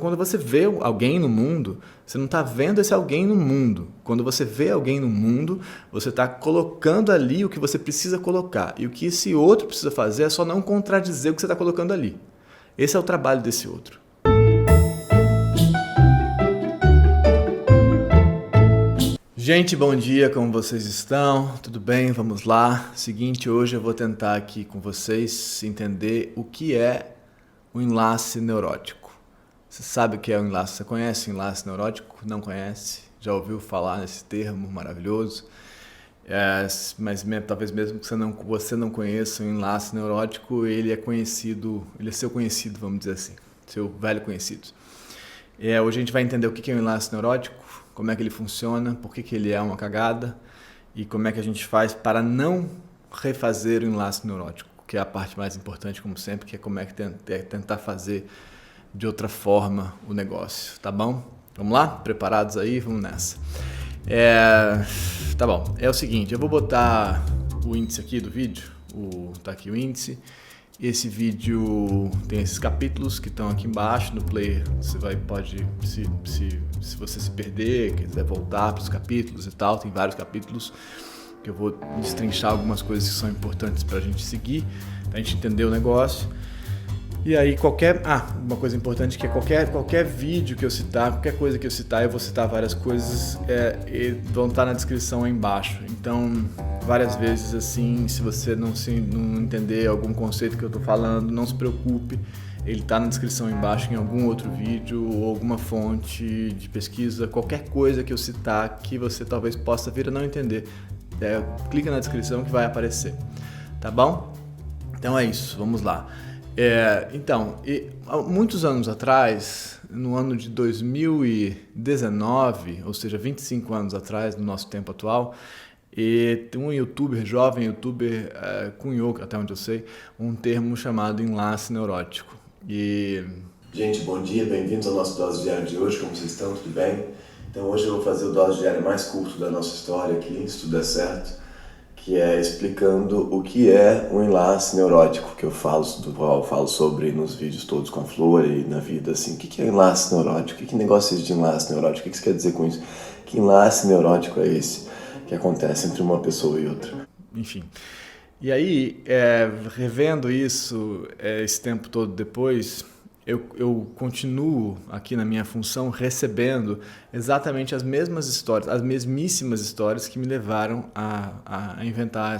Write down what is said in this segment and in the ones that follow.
Quando você vê alguém no mundo, você não está vendo esse alguém no mundo. Quando você vê alguém no mundo, você está colocando ali o que você precisa colocar. E o que esse outro precisa fazer é só não contradizer o que você está colocando ali. Esse é o trabalho desse outro. Gente, bom dia, como vocês estão? Tudo bem? Vamos lá. Seguinte, hoje eu vou tentar aqui com vocês entender o que é o enlace neurótico. Você sabe o que é o enlace? Você conhece o enlace neurótico? Não conhece? Já ouviu falar nesse termo maravilhoso? Mas talvez mesmo que você não conheça o enlace neurótico, ele é seu conhecido, vamos dizer assim, seu velho conhecido. Hoje a gente vai entender o que é o enlace neurótico, como é que ele funciona, por que ele é uma cagada e como é que a gente faz para não refazer o enlace neurótico, que é a parte mais importante, como sempre, que é como é que tentar fazer de outra forma o negócio, tá bom? Vamos lá? Preparados aí? Vamos nessa. Tá bom, é o seguinte, eu vou botar o índice aqui do vídeo, tá aqui o índice. Esse vídeo tem esses capítulos que estão aqui embaixo no player. Você pode, se você se perder, quiser voltar para os capítulos e tal, tem vários capítulos que eu vou destrinchar algumas coisas que são importantes para a gente seguir, para a gente entender o negócio. E aí uma coisa importante que é qualquer vídeo que eu citar, qualquer coisa que eu citar, eu vou citar várias coisas, vão estar na descrição aí embaixo. Então, várias vezes assim, se você não entender algum conceito que eu estou falando, não se preocupe, ele está na descrição aí embaixo em algum outro vídeo ou alguma fonte de pesquisa, qualquer coisa que eu citar que você talvez possa vir a não entender, clica na descrição que vai aparecer, tá bom? Então é isso, vamos lá. Há muitos anos atrás, no ano de 2019, ou seja, 25 anos atrás do nosso tempo atual, um jovem youtuber, cunhou, até onde eu sei, um termo chamado enlace neurótico. Gente, bom dia, bem-vindos ao nosso Dose Diária de hoje, como vocês estão? Tudo bem? Então hoje eu vou fazer o Dose Diária mais curto da nossa história aqui, se tudo der certo, que é explicando o que é um enlace neurótico, que eu falo sobre nos vídeos todos com a Flor e na vida, assim, o que é enlace neurótico? Que negócio é esse de enlace neurótico? O que você quer dizer com isso? Que enlace neurótico é esse que acontece entre uma pessoa e outra? Enfim, e aí, revendo isso, esse tempo todo depois, eu continuo aqui na minha função recebendo exatamente as mesmas histórias, as mesmíssimas histórias que me levaram a inventar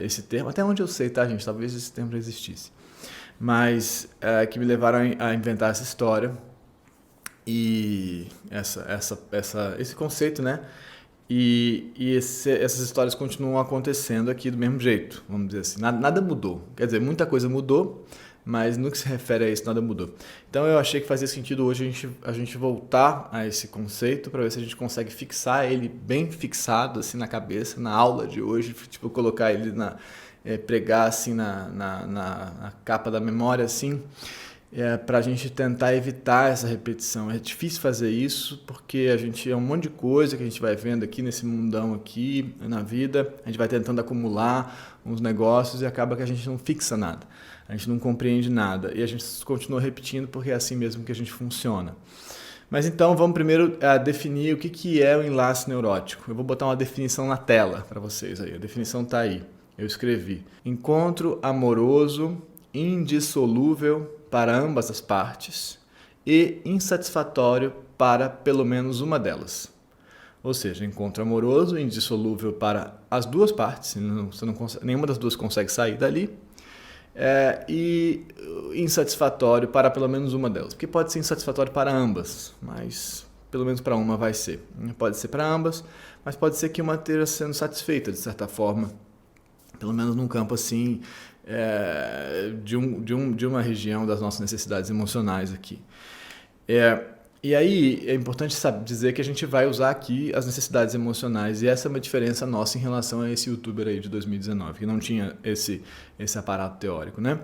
esse termo. Até onde eu sei, tá, gente? Talvez esse termo já existisse. Mas que me levaram a inventar essa história e esse conceito, né? Essas histórias continuam acontecendo aqui do mesmo jeito, vamos dizer assim. Nada mudou. Quer dizer, muita coisa mudou, mas no que se refere a isso, nada mudou. Então eu achei que fazia sentido hoje a gente voltar a esse conceito para ver se a gente consegue fixar ele bem fixado assim na cabeça, na aula de hoje, tipo colocar ele pregar assim na capa da memória assim, para a gente tentar evitar essa repetição. É difícil fazer isso porque a gente um monte de coisa que a gente vai vendo aqui nesse mundão aqui na vida, a gente vai tentando acumular uns negócios e acaba que a gente não fixa nada. A gente não compreende nada e a gente continua repetindo porque é assim mesmo que a gente funciona. Mas então vamos primeiro definir o que é o enlace neurótico. Eu vou botar uma definição na tela para vocês aí. A definição está aí. Eu escrevi: encontro amoroso indissolúvel para ambas as partes e insatisfatório para pelo menos uma delas. Ou seja, encontro amoroso indissolúvel para as duas partes, nenhuma das duas consegue sair dali. E insatisfatório para pelo menos uma delas, porque pode ser insatisfatório para ambas, mas pelo menos para uma vai ser. Pode ser para ambas, mas pode ser que uma esteja sendo satisfeita de certa forma, pelo menos num campo assim, de uma região das nossas necessidades emocionais aqui. E aí é importante dizer que a gente vai usar aqui as necessidades emocionais, e essa é uma diferença nossa em relação a esse youtuber aí de 2019, que não tinha esse aparato teórico, né?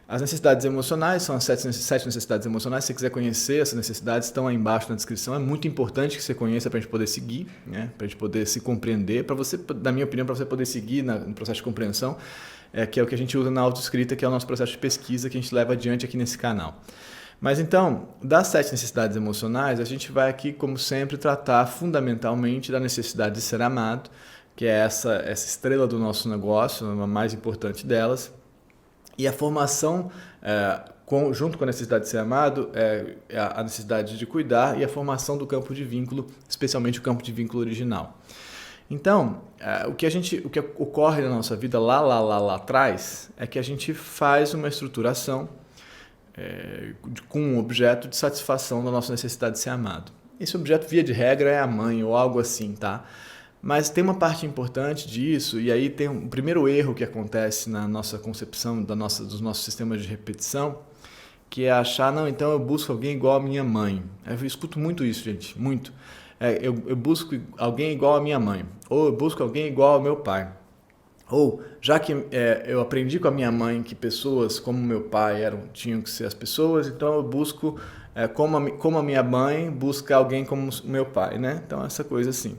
As necessidades emocionais são as 7 necessidades emocionais. Se você quiser conhecer essas necessidades, estão aí embaixo na descrição. É muito importante que você conheça para a gente poder seguir, né? Para a gente poder se compreender, para você, na minha opinião, para você poder seguir no processo de compreensão, que é o que a gente usa na autoescrita, que é o nosso processo de pesquisa que a gente leva adiante aqui nesse canal. Mas então, das 7 necessidades emocionais, a gente vai aqui, como sempre, tratar fundamentalmente da necessidade de ser amado, que é essa estrela do nosso negócio, a mais importante delas. E a formação, junto com a necessidade de ser amado, é a necessidade de cuidar e a formação do campo de vínculo, especialmente o campo de vínculo original. Então, o que ocorre na nossa vida lá atrás é que a gente faz uma estruturação com um objeto de satisfação da nossa necessidade de ser amado. Esse objeto, via de regra, é a mãe ou algo assim, tá? Mas tem uma parte importante disso, e aí tem um primeiro erro que acontece na nossa concepção dos nossos sistemas de repetição, que é achar, não, então eu busco alguém igual a minha mãe. Eu escuto muito isso, gente, muito. Eu busco alguém igual a minha mãe, ou eu busco alguém igual ao meu pai. Ou, já que eu aprendi com a minha mãe que pessoas como meu pai tinham que ser as pessoas, então eu busco, como a minha mãe, busca alguém como o meu pai, né? Então, essa coisa assim.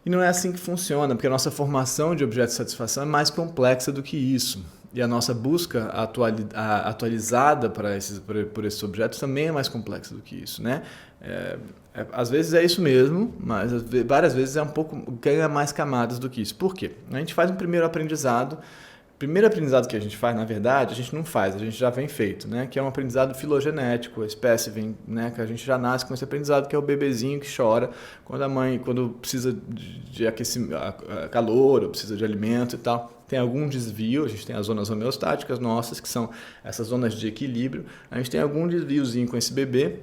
E não é assim que funciona, porque a nossa formação de objeto de satisfação é mais complexa do que isso. E a nossa busca atualizada por esses objetos também é mais complexa do que isso, né? Às vezes é isso mesmo, mas várias vezes ganha mais camadas do que isso. Por quê? A gente faz um primeiro aprendizado. O primeiro aprendizado que a gente faz, na verdade, a gente não faz, a gente já vem feito, né? Que é um aprendizado filogenético, a espécie vem, né? Que a gente já nasce com esse aprendizado, que é o bebezinho que chora quando precisa de calor, ou precisa de alimento e tal. Tem algum desvio, a gente tem as zonas homeostáticas nossas, que são essas zonas de equilíbrio, a gente tem algum desviozinho com esse bebê,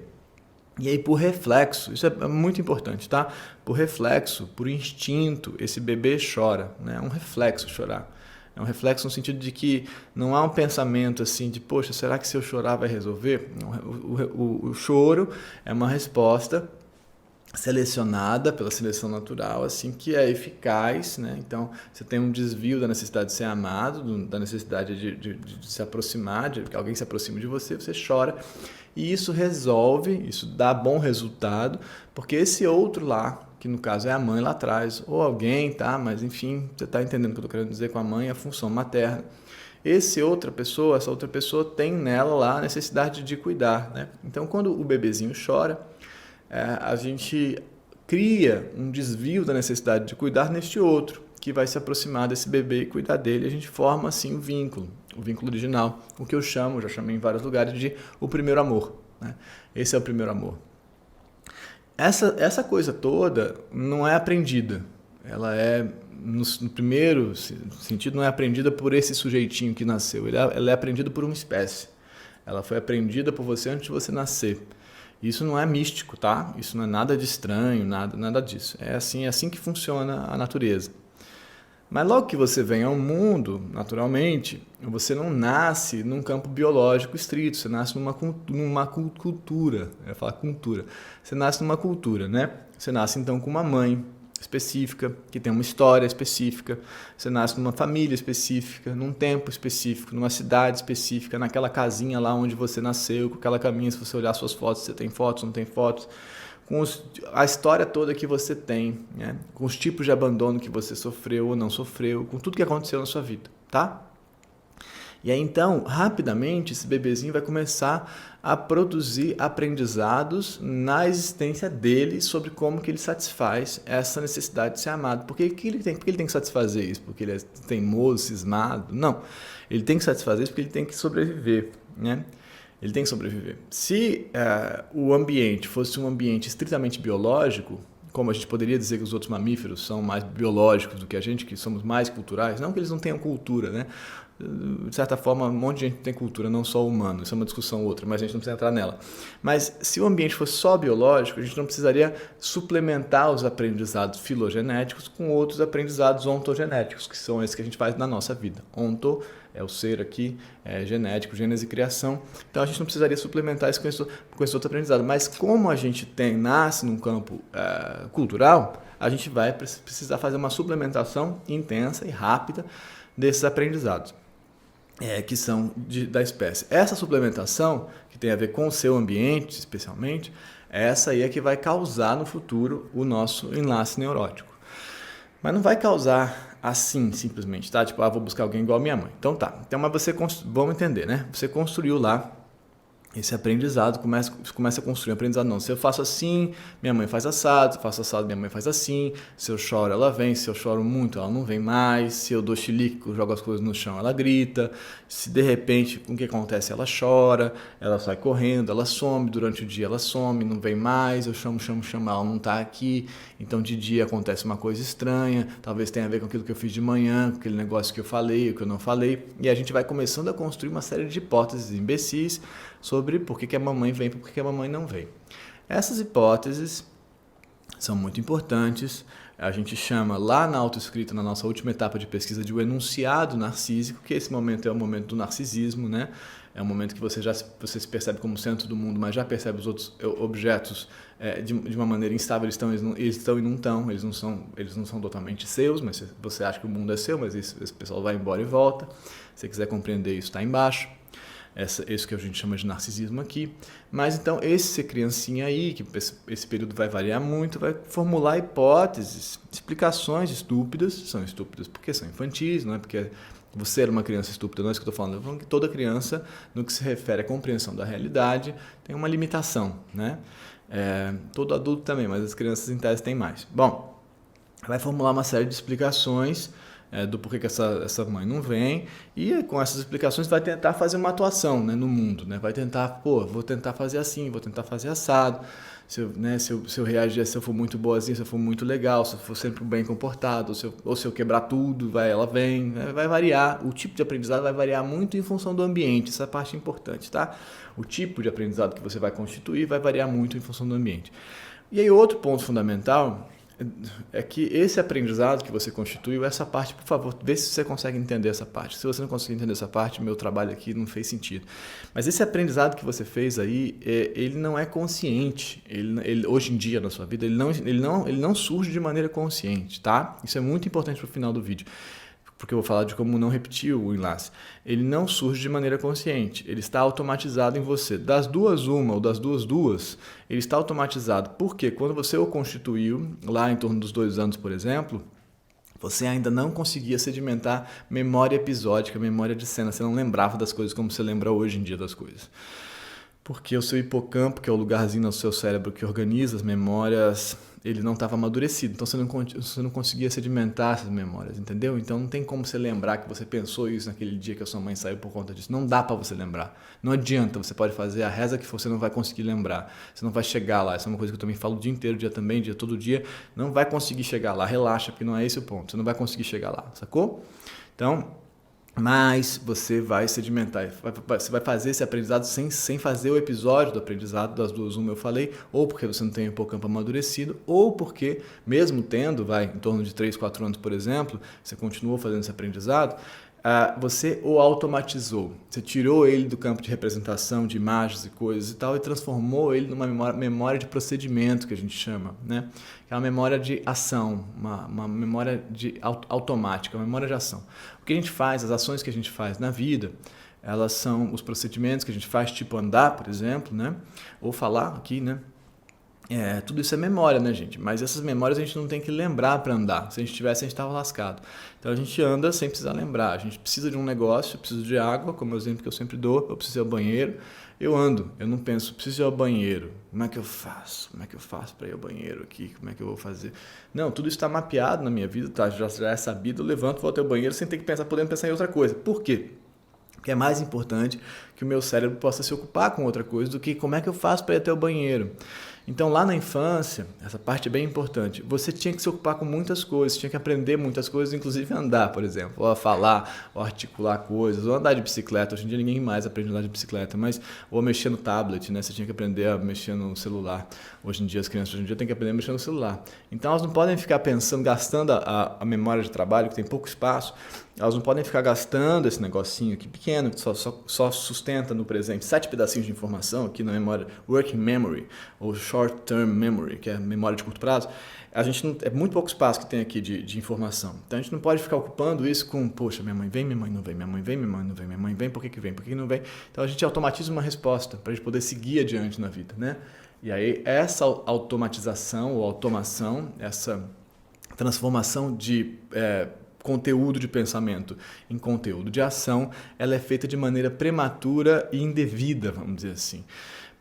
e aí por reflexo, isso é muito importante, tá? Por reflexo, por instinto, esse bebê chora, né? É um reflexo chorar. É um reflexo no sentido de que não há um pensamento assim de, poxa, será que se eu chorar vai resolver? O choro é uma resposta selecionada pela seleção natural, assim, que é eficaz, né? Então, você tem um desvio da necessidade de ser amado, da necessidade de se aproximar, de que alguém se aproxime de você, você chora, e isso resolve, isso dá bom resultado, porque esse outro lá, que no caso é a mãe lá atrás, ou alguém, tá? Mas enfim, você está entendendo o que eu estou querendo dizer com a mãe, a função materna. Essa outra pessoa tem nela lá a necessidade de cuidar, né? Então, quando o bebezinho chora, a gente cria um desvio da necessidade de cuidar neste outro, que vai se aproximar desse bebê e cuidar dele. A gente forma assim o vínculo original, o que eu já chamei em vários lugares de o primeiro amor, né? Esse é o primeiro amor. Essa coisa toda não é aprendida. Ela no primeiro sentido, não é aprendida por esse sujeitinho que nasceu. Ela é aprendida por uma espécie. Ela foi aprendida por você antes de você nascer. Isso não é místico, tá? Isso não é nada de estranho, nada disso. É assim que funciona a natureza. Mas logo que você vem ao mundo, naturalmente, você não nasce num campo biológico estrito, você nasce numa cultura. Eu ia falar cultura. Você nasce numa cultura, né? Você nasce então com uma mãe específica, que tem uma história específica. Você nasce numa família específica, num tempo específico, numa cidade específica, naquela casinha lá onde você nasceu, com aquela caminha, se você olhar suas fotos, você tem fotos, não tem fotos, com a história toda que você tem, né? Com os tipos de abandono que você sofreu ou não sofreu, com tudo que aconteceu na sua vida, tá? E aí então, rapidamente, esse bebezinho vai começar a produzir aprendizados na existência dele sobre como que ele satisfaz essa necessidade de ser amado. Por que ele tem que satisfazer isso? Porque ele é teimoso, cismado? Não. Ele tem que satisfazer isso porque ele tem que sobreviver, né? Ele tem que sobreviver. Se o ambiente fosse um ambiente estritamente biológico, como a gente poderia dizer que os outros mamíferos são mais biológicos do que a gente, que somos mais culturais, não que eles não tenham cultura, né? De certa forma, um monte de gente tem cultura, não só humano, isso é uma discussão outra, mas a gente não precisa entrar nela. Mas se o ambiente fosse só biológico, a gente não precisaria suplementar os aprendizados filogenéticos com outros aprendizados ontogenéticos, que são esses que a gente faz na nossa vida. Onto é o ser aqui, é genético, gênese e criação. Então a gente não precisaria suplementar isso com esse outro aprendizado. Mas como a gente nasce num campo cultural, a gente vai precisar fazer uma suplementação intensa e rápida desses aprendizados. Que são da espécie. Essa suplementação, que tem a ver com o seu ambiente, especialmente, essa aí é que vai causar no futuro o nosso enlace neurótico. Mas não vai causar assim, simplesmente, tá? Tipo, vou buscar alguém igual a minha mãe. Então tá. Então, mas vamos entender, né? Você construiu lá esse aprendizado começa a construir um aprendizado. Não, se eu faço assim, minha mãe faz assado, se eu faço assado, minha mãe faz assim, se eu choro, ela vem, se eu choro muito, ela não vem mais, se eu dou chilique, jogo as coisas no chão, ela grita, se de repente, o que acontece? Ela chora, ela sai correndo, ela some, durante o dia ela some, não vem mais, eu chamo, ela não está aqui, então de dia acontece uma coisa estranha, talvez tenha a ver com aquilo que eu fiz de manhã, com aquele negócio que eu falei, o que eu não falei, e a gente vai começando a construir uma série de hipóteses imbecis sobre por que a mamãe vem e por que a mamãe não vem. Essas hipóteses são muito importantes. A gente chama lá na autoescrita, na nossa última etapa de pesquisa, de o enunciado narcísico, que esse momento é o momento do narcisismo, né? É um momento que você se percebe como centro do mundo, mas já percebe os outros objetos de uma maneira instável. Eles estão e não estão. Eles não são totalmente seus, mas você acha que o mundo é seu, mas esse pessoal vai embora e volta. Se você quiser compreender isso, está embaixo. Isso que a gente chama de narcisismo aqui. Mas então esse criancinha aí, que esse período vai variar muito, vai formular hipóteses, explicações estúpidas. São estúpidas porque são infantis, não é porque você era uma criança estúpida, não é isso que eu estou falando. Eu estou falando que toda criança, no que se refere à compreensão da realidade, tem uma limitação, né? Todo adulto também, mas as crianças em tese têm mais. Bom, vai formular uma série de explicações do porquê que essa mãe não vem, e com essas explicações vai tentar fazer uma atuação, né, no mundo, né? Vai tentar, vou tentar fazer assim, vou tentar fazer assado, se eu reagir, se eu for muito boazinha, se eu for muito legal, se eu for sempre bem comportado, ou se eu quebrar tudo, ela vem, vai variar, o tipo de aprendizado vai variar muito em função do ambiente, essa é a parte importante, tá? O tipo de aprendizado que você vai constituir vai variar muito em função do ambiente. E aí outro ponto fundamental é que esse aprendizado que você constituiu, essa parte, por favor, vê se você consegue entender essa parte. Se você não conseguir entender essa parte, meu trabalho aqui não fez sentido. Mas esse aprendizado que você fez aí, ele não é consciente. Ele, hoje em dia, na sua vida, ele não surge de maneira consciente, tá? Isso é muito importante para o final do vídeo, porque eu vou falar de como não repetir o enlace. Ele não surge de maneira consciente, ele está automatizado em você. Das duas, uma, ou das duas, ele está automatizado. Porque quando você o constituiu, lá em torno dos 2 anos, por exemplo, você ainda não conseguia sedimentar memória episódica, memória de cena. Você não lembrava das coisas como você lembra hoje em dia das coisas. Porque o seu hipocampo, que é o lugarzinho no seu cérebro que organiza as memórias, ele não estava amadurecido. Então você não conseguia sedimentar essas memórias, entendeu? Então não tem como você lembrar que você pensou isso naquele dia que a sua mãe saiu por conta disso. Não dá para você lembrar. Não adianta, você pode fazer a reza que você não vai conseguir lembrar. Você não vai chegar lá. Essa é uma coisa que eu também falo o dia inteiro, todo dia. Não vai conseguir chegar lá. Relaxa, porque não é esse o ponto. Você não vai conseguir chegar lá, sacou? Então, mas você vai sedimentar, você vai fazer esse aprendizado sem fazer o episódio do aprendizado das duas, uma eu falei, ou porque você não tem o hipocampo amadurecido, ou porque, mesmo tendo, em torno de 3, 4 anos, por exemplo, você continuou fazendo esse aprendizado, você o automatizou, você tirou ele do campo de representação de imagens e coisas e tal e transformou ele numa memória de procedimento, que a gente chama, né? Que é uma memória de ação, uma memória automática, uma memória de ação. O que a gente faz, as ações que a gente faz na vida, elas são os procedimentos que a gente faz, tipo andar, por exemplo, né? Ou falar aqui, né? Tudo isso é memória, né, gente? Mas essas memórias a gente não tem que lembrar para andar. Se a gente tivesse, a gente estava lascado. Então a gente anda sem precisar lembrar. A gente precisa de um negócio, eu preciso de água, como o exemplo que eu sempre dou, eu preciso ir ao banheiro, eu ando, eu não penso, preciso ir ao banheiro. Como é que eu faço? Como é que eu faço para ir ao banheiro aqui? Como é que eu vou fazer? Não, tudo isso está mapeado na minha vida, tá? Já é sabido, eu levanto, vou até o banheiro sem ter que pensar, podendo pensar em outra coisa. Por quê? Porque é mais importante que o meu cérebro possa se ocupar com outra coisa do que como é que eu faço para ir até o banheiro. Então, lá na infância, essa parte é bem importante, você tinha que se ocupar com muitas coisas, tinha que aprender muitas coisas, inclusive andar, por exemplo, ou a falar, ou articular coisas, ou andar de bicicleta. Hoje em dia ninguém mais aprende a andar de bicicleta, mas ou mexer no tablet, né? Você tinha que aprender a mexer no celular. Hoje em dia, as crianças hoje em dia têm que aprender a mexer no celular. Então, elas não podem ficar pensando, gastando a memória de trabalho, que tem pouco espaço, elas não podem ficar gastando esse negocinho aqui pequeno, que só sustenta no presente 7 pedacinhos de informação aqui na memória, working memory, ou short-term memory, que é memória de curto prazo. A gente não, é muito pouco espaço que tem aqui de informação. Então a gente não pode ficar ocupando isso com, poxa, minha mãe vem, minha mãe não vem, minha mãe vem, minha mãe não vem, minha mãe vem, por que vem, por que não vem? Então a gente automatiza uma resposta para a gente poder seguir adiante na vida, né? E aí essa automatização ou automação, essa transformação de conteúdo de pensamento em conteúdo de ação, ela é feita de maneira prematura e indevida, vamos dizer assim.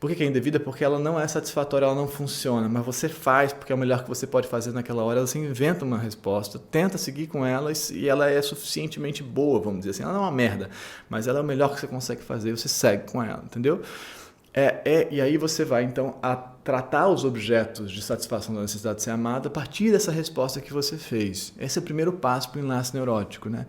Por que é indevida? Porque ela não é satisfatória, ela não funciona, mas você faz porque é o melhor que você pode fazer naquela hora, você inventa uma resposta, tenta seguir com ela e ela é suficientemente boa, vamos dizer assim. Ela não é uma merda, mas ela é o melhor que você consegue fazer, você segue com ela, entendeu? E aí você vai, então, a tratar os objetos de satisfação da necessidade de ser amado a partir dessa resposta que você fez. Esse é o primeiro passo para o enlace neurótico, né?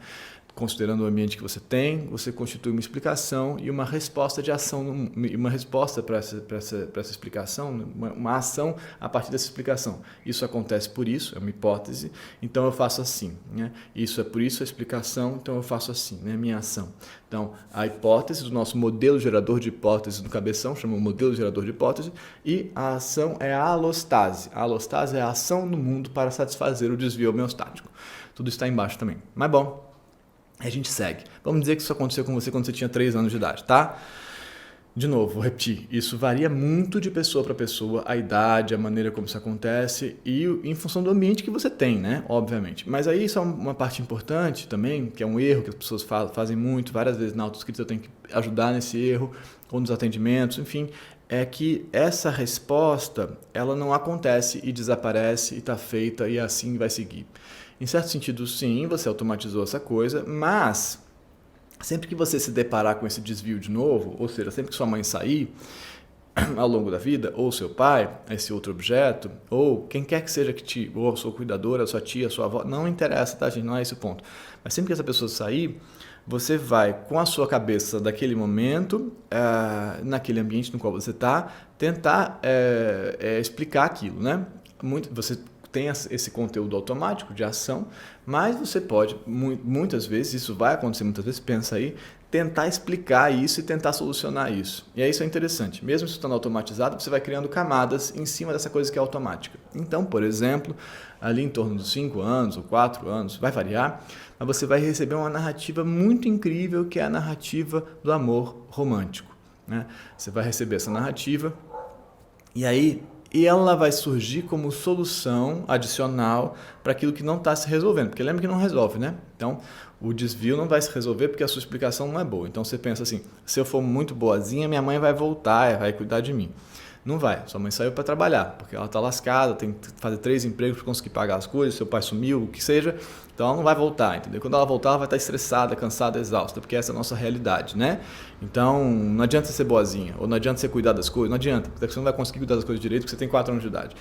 Considerando o ambiente que você tem, você constitui uma explicação e uma resposta de ação, uma resposta para essa explicação, uma ação a partir dessa explicação. Isso acontece por isso, é uma hipótese, então eu faço assim, né? Isso é por isso a explicação, então eu faço assim, né? Minha ação. Então, a hipótese do nosso modelo gerador de hipótese do cabeção, chama o modelo gerador de hipótese, e a ação é a alostase. A alostase é a ação no mundo para satisfazer o desvio homeostático. Tudo está embaixo também. Mas bom, a gente segue. Vamos dizer que isso aconteceu com você quando você tinha 3 anos de idade, tá? De novo, vou repetir, isso varia muito de pessoa para pessoa, a idade, a maneira como isso acontece e em função do ambiente que você tem, né? Obviamente. Mas aí isso é uma parte importante também, que é um erro que as pessoas fazem muito, várias vezes na autoescrita eu tenho que ajudar nesse erro, ou nos atendimentos, enfim, é que essa resposta, ela não acontece e desaparece e está feita e assim vai seguir. Em certo sentido, sim, você automatizou essa coisa, mas sempre que você se deparar com esse desvio de novo, ou seja, sempre que sua mãe sair ao longo da vida, ou seu pai, esse outro objeto, ou quem quer que seja ou a sua cuidadora, a sua tia, a sua avó, não interessa, tá, gente? Não é esse o ponto. Mas sempre que essa pessoa sair, você vai, com a sua cabeça daquele momento, naquele ambiente no qual você está, tentar explicar aquilo, né? Você tem esse conteúdo automático de ação, mas você pode, muitas vezes, isso vai acontecer muitas vezes, pensa aí, tentar explicar isso e tentar solucionar isso. E aí isso é interessante. Mesmo isso estando automatizado, você vai criando camadas em cima dessa coisa que é automática. Então, por exemplo, ali em torno dos 5 anos ou 4 anos, vai variar, mas você vai receber uma narrativa muito incrível, que é a narrativa do amor romântico, né? Você vai receber essa narrativa e ela vai surgir como solução adicional para aquilo que não está se resolvendo. Porque lembra que não resolve, né? Então, o desvio não vai se resolver porque a sua explicação não é boa. Então, você pensa assim, se eu for muito boazinha, minha mãe vai voltar, vai cuidar de mim. Não vai. Sua mãe saiu para trabalhar, porque ela está lascada, tem que fazer 3 empregos para conseguir pagar as coisas, seu pai sumiu, o que seja. Então, ela não vai voltar, entendeu? Quando ela voltar, ela vai estar estressada, cansada, exausta, porque essa é a nossa realidade, né? Então, não adianta você ser boazinha, ou não adianta você cuidar das coisas, não adianta, porque você não vai conseguir cuidar das coisas direito, porque você tem 4 anos de idade.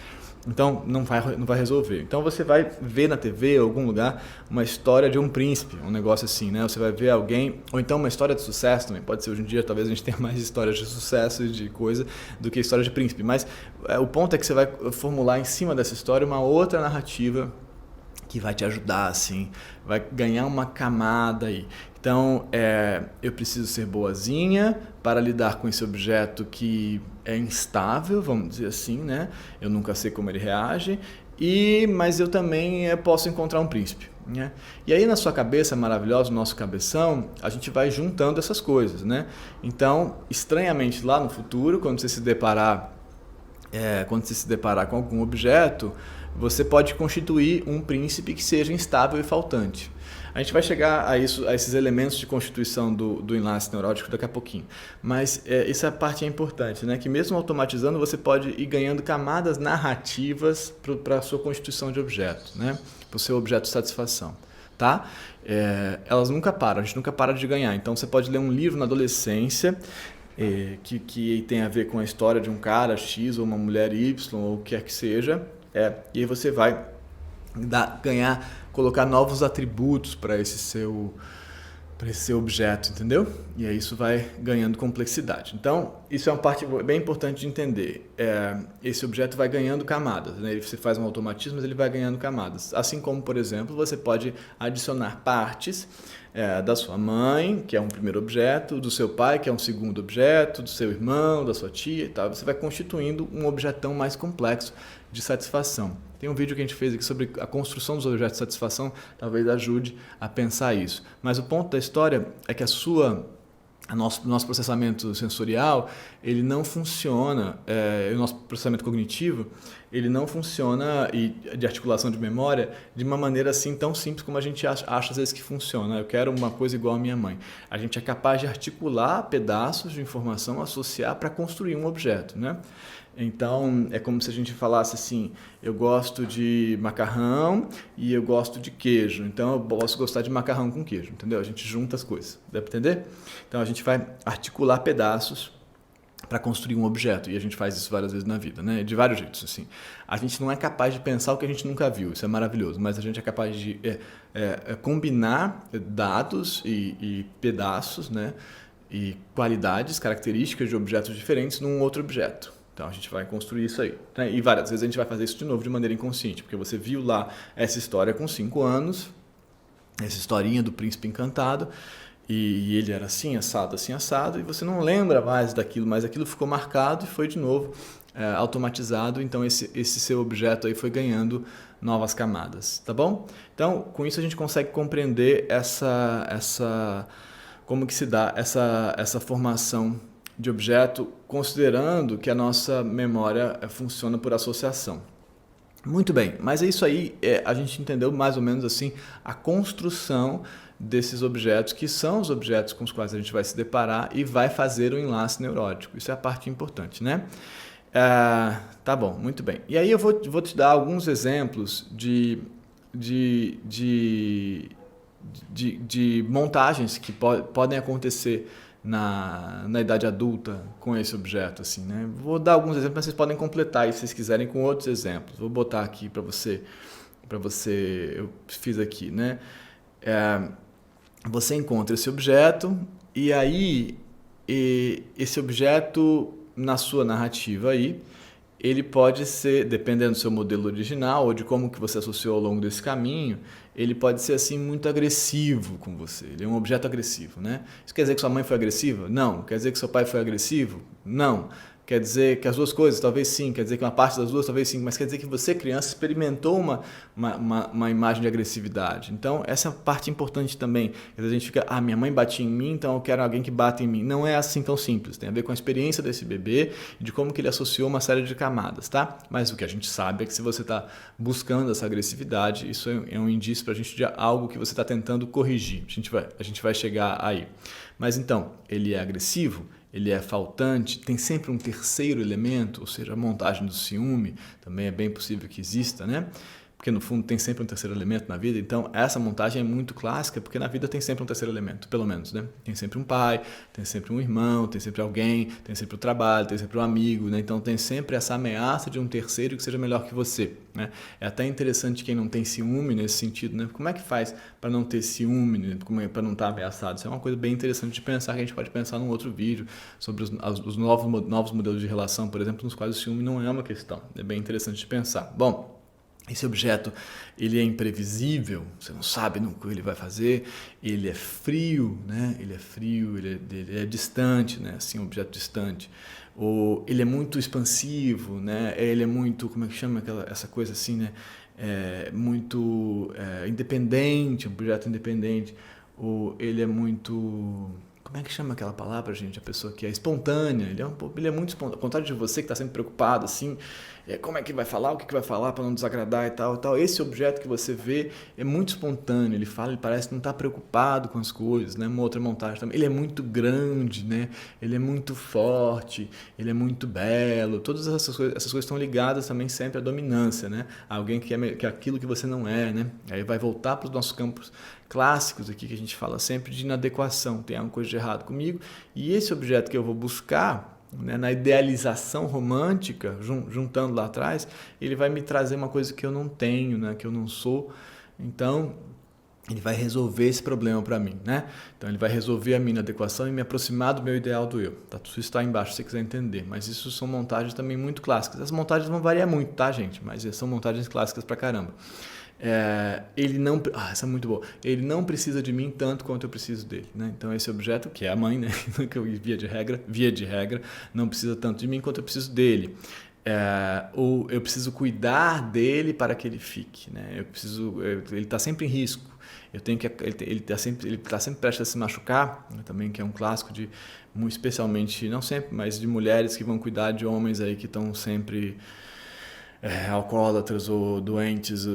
Então, não vai resolver. Então, você vai ver na TV, em algum lugar, uma história de um príncipe, um negócio assim, né? Você vai ver alguém, ou então uma história de sucesso também, pode ser hoje em dia, talvez a gente tenha mais histórias de sucesso e de coisa do que história de príncipe, mas o ponto é que você vai formular em cima dessa história uma outra narrativa que vai te ajudar, assim, vai ganhar uma camada aí. Então, eu preciso ser boazinha para lidar com esse objeto que é instável, vamos dizer assim, né? Eu nunca sei como ele reage, mas eu também posso encontrar um príncipe, né? E aí na sua cabeça maravilhosa, no nosso cabeção, a gente vai juntando essas coisas, né? Então, estranhamente, lá no futuro, quando você se deparar com algum objeto, você pode constituir um príncipe que seja instável e faltante. A gente vai chegar a esses elementos de constituição do enlace neurótico daqui a pouquinho. Mas essa parte é importante, né? Que mesmo automatizando, você pode ir ganhando camadas narrativas para a sua constituição de objeto, né? Para o seu objeto de satisfação. Tá? Elas nunca param, a gente nunca para de ganhar. Então você pode ler um livro na adolescência que tem a ver com a história de um cara X ou uma mulher Y ou o que quer que seja, e aí você vai colocar novos atributos para esse seu objeto, entendeu? E aí isso vai ganhando complexidade. Então, isso é uma parte bem importante de entender. Esse objeto vai ganhando camadas, né? Você faz um automatismo, mas ele vai ganhando camadas. Assim como, por exemplo, você pode adicionar partes da sua mãe, que é um primeiro objeto, do seu pai, que é um segundo objeto, do seu irmão, da sua tia e tal. Você vai constituindo um objetão mais complexo de satisfação. Tem um vídeo que a gente fez aqui sobre a construção dos objetos de satisfação, talvez ajude a pensar isso. Mas o ponto da história é que a sua nosso processamento sensorial, ele não funciona, o nosso processamento cognitivo, ele não funciona de articulação de memória de uma maneira assim tão simples como a gente acha às vezes que funciona. Eu quero uma coisa igual a minha mãe. A gente é capaz de articular pedaços de informação, associar para construir um objeto, né? Então, é como se a gente falasse assim, eu gosto de macarrão e eu gosto de queijo, então eu posso gostar de macarrão com queijo, entendeu? A gente junta as coisas, dá para entender? Então, a gente vai articular pedaços para construir um objeto, e a gente faz isso várias vezes na vida, né? De vários jeitos, assim. A gente não é capaz de pensar o que a gente nunca viu, isso é maravilhoso, mas a gente é capaz de combinar dados e pedaços, né? E qualidades, características de objetos diferentes num outro objeto. Então, a gente vai construir isso aí, né? E várias vezes a gente vai fazer isso de novo de maneira inconsciente, porque você viu lá essa história com 5 anos, essa historinha do príncipe encantado, e ele era assim, assado, e você não lembra mais daquilo, mas aquilo ficou marcado e foi de novo automatizado, então esse seu objeto aí foi ganhando novas camadas, tá bom? Então, com isso a gente consegue compreender como que se dá essa formação de objeto, considerando que a nossa memória funciona por associação. Muito bem, mas é isso aí, a gente entendeu mais ou menos assim a construção desses objetos, que são os objetos com os quais a gente vai se deparar e vai fazer o enlace neurótico. Isso é a parte importante, né? Tá bom, muito bem. E aí eu vou te dar alguns exemplos de montagens que podem acontecer na idade adulta com esse objeto, assim, né? Vou dar alguns exemplos, mas vocês podem completar, se vocês quiserem, com outros exemplos. Vou botar aqui para você, eu fiz aqui, né? Você encontra esse objeto e aí esse objeto, na sua narrativa aí, ele pode ser, dependendo do seu modelo original ou de como que você associou ao longo desse caminho, ele pode ser assim muito agressivo com você. Ele é um objeto agressivo, né? Isso quer dizer que sua mãe foi agressiva? Não. Quer dizer que seu pai foi agressivo? Não. Quer dizer que as duas coisas? Talvez sim. Quer dizer que uma parte das duas? Talvez sim. Mas quer dizer que você, criança, experimentou uma imagem de agressividade. Então, essa é a parte importante também. Às vezes a gente fica, minha mãe batia em mim, então eu quero alguém que bata em mim. Não é assim tão simples. Tem a ver com a experiência desse bebê e de como que ele associou uma série de camadas, tá? Mas o que a gente sabe é que se você está buscando essa agressividade, isso é um indício para a gente de algo que você está tentando corrigir. A gente vai chegar aí. Mas então, ele é agressivo? Ele é faltante, tem sempre um terceiro elemento, ou seja, a montagem do ciúme, também é bem possível que exista, né? Porque no fundo tem sempre um terceiro elemento na vida, então essa montagem é muito clássica, porque na vida tem sempre um terceiro elemento, pelo menos, né? Tem sempre um pai, tem sempre um irmão, tem sempre alguém, tem sempre o trabalho, tem sempre um amigo, né? Então tem sempre essa ameaça de um terceiro que seja melhor que você, né? É até interessante quem não tem ciúme nesse sentido, né? Como é que faz para não ter ciúme, né? Para não estar ameaçado? Isso é uma coisa bem interessante de pensar, que a gente pode pensar num outro vídeo sobre os novos modelos de relação, por exemplo, nos quais o ciúme não é uma questão. É bem interessante de pensar. Bom, esse objeto, ele é imprevisível, você não sabe no que ele vai fazer, ele é frio, né? Ele é distante, né? Assim, um objeto distante. Ou ele é muito expansivo, né? Ele é muito, como é que chama essa coisa assim, né? Muito independente, um objeto independente. Ou ele é muito... Como é que chama aquela palavra, gente? A pessoa que é espontânea. Ele é muito espontâneo. Ao contrário de você que está sempre preocupado, assim, como é que vai falar, o que vai falar para não desagradar e tal, e tal. Esse objeto que você vê é muito espontâneo. Ele fala, ele parece não estar preocupado com as coisas, né? Uma outra montagem também. Ele é muito grande, né? Ele é muito forte, ele é muito belo. Todas essas coisas estão ligadas também sempre à dominância, né? Alguém que é aquilo que você não é, né? Aí vai voltar para os nossos campos clássicos aqui que a gente fala sempre de inadequação, tem alguma coisa de errado comigo, e esse objeto que eu vou buscar, né, na idealização romântica, juntando lá atrás, ele vai me trazer uma coisa que eu não tenho, né, que eu não sou, então ele vai resolver esse problema para mim, né? Então ele vai resolver a minha inadequação e me aproximar do meu ideal do eu. Tá? Tudo isso está embaixo se você quiser entender, mas isso são montagens também muito clássicas. As montagens vão variar muito, tá, gente? Mas são montagens clássicas pra caramba. Ele não, essa é muito boa. Ele não precisa de mim tanto quanto eu preciso dele, né? Então esse objeto, que é a mãe, né? Que eu via de regra, não precisa tanto de mim quanto eu preciso dele. Ou eu preciso cuidar dele para que ele fique, né? Ele está sempre em risco. Ele está sempre prestes a se machucar, né? Também, que é um clássico especialmente, não sempre, mas de mulheres que vão cuidar de homens aí que estão sempre alcoólatras ou doentes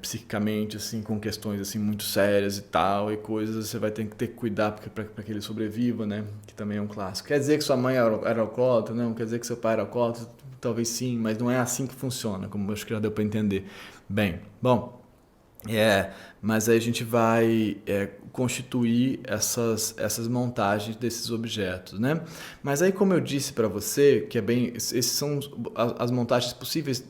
psiquicamente, assim, com questões assim muito sérias e tal, e coisas você vai ter que cuidar para que ele sobreviva, né? Que também é um clássico. Quer dizer que sua mãe era alcoólatra? Não. Quer dizer que seu pai era alcoólatra? Talvez sim, mas não é assim que funciona, como acho que já deu para entender bem. Bom, mas aí a gente vai constituir essas montagens desses objetos, né? Mas aí, como eu disse para você, esses são as montagens possíveis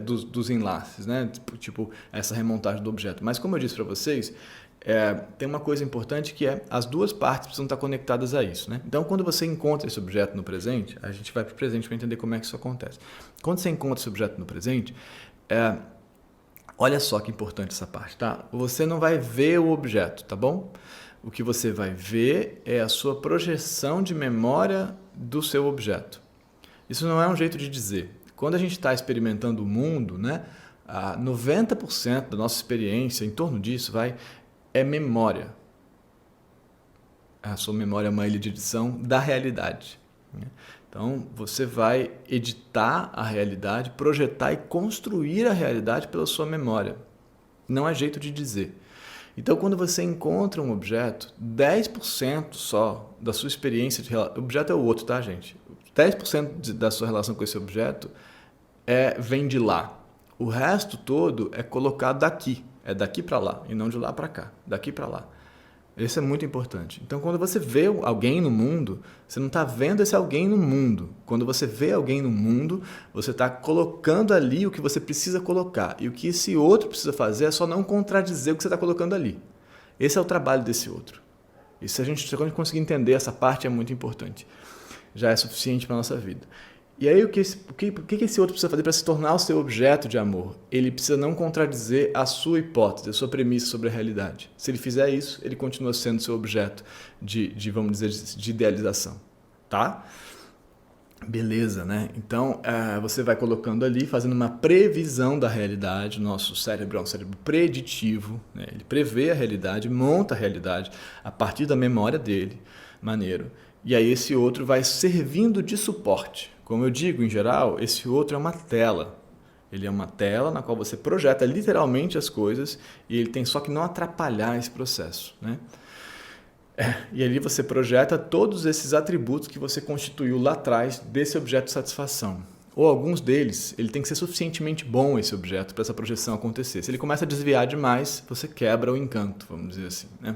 dos enlaces, né? Tipo essa remontagem do objeto. Mas como eu disse para vocês, tem uma coisa importante que as duas partes precisam estar conectadas a isso, né? Então, quando você encontra esse objeto no presente, a gente vai para o presente para entender como é que isso acontece. Quando você encontra esse objeto no presente, olha só que importante essa parte, tá? Você não vai ver o objeto, tá bom? O que você vai ver é a sua projeção de memória do seu objeto. Isso não é um jeito de dizer. Quando a gente está experimentando o mundo, né, 90% da nossa experiência em torno disso é memória. A sua memória é uma ilha de edição da realidade. Então, você vai editar a realidade, projetar e construir a realidade pela sua memória. Não é jeito de dizer. Então, quando você encontra um objeto, 10% só da sua experiência de relação... O objeto é o outro, tá, gente? 10% da sua relação com esse objeto vem de lá. O resto todo é colocado daqui. É daqui para lá e não de lá para cá. Daqui para lá. Isso é muito importante. Então, quando você vê alguém no mundo, você não está vendo esse alguém no mundo. Quando você vê alguém no mundo, você está colocando ali o que você precisa colocar. E o que esse outro precisa fazer é só não contradizer o que você está colocando ali. Esse é o trabalho desse outro. E se a gente conseguir entender essa parte, é muito importante. Já é suficiente para a nossa vida. E aí, o que esse outro precisa fazer para se tornar o seu objeto de amor? Ele precisa não contradizer a sua hipótese, a sua premissa sobre a realidade. Se ele fizer isso, ele continua sendo seu objeto vamos dizer, de idealização. Tá? Beleza, né? Então, você vai colocando ali, fazendo uma previsão da realidade. O nosso cérebro é um cérebro preditivo, né? Ele prevê a realidade, monta a realidade a partir da memória dele. Maneiro. E aí esse outro vai servindo de suporte. Como eu digo, em geral, esse outro é uma tela. Ele é uma tela na qual você projeta literalmente as coisas e ele tem só que não atrapalhar esse processo, né? E ali você projeta todos esses atributos que você constituiu lá atrás desse objeto de satisfação. Ou alguns deles, ele tem que ser suficientemente bom esse objeto para essa projeção acontecer. Se ele começa a desviar demais, você quebra o encanto, vamos dizer assim, né?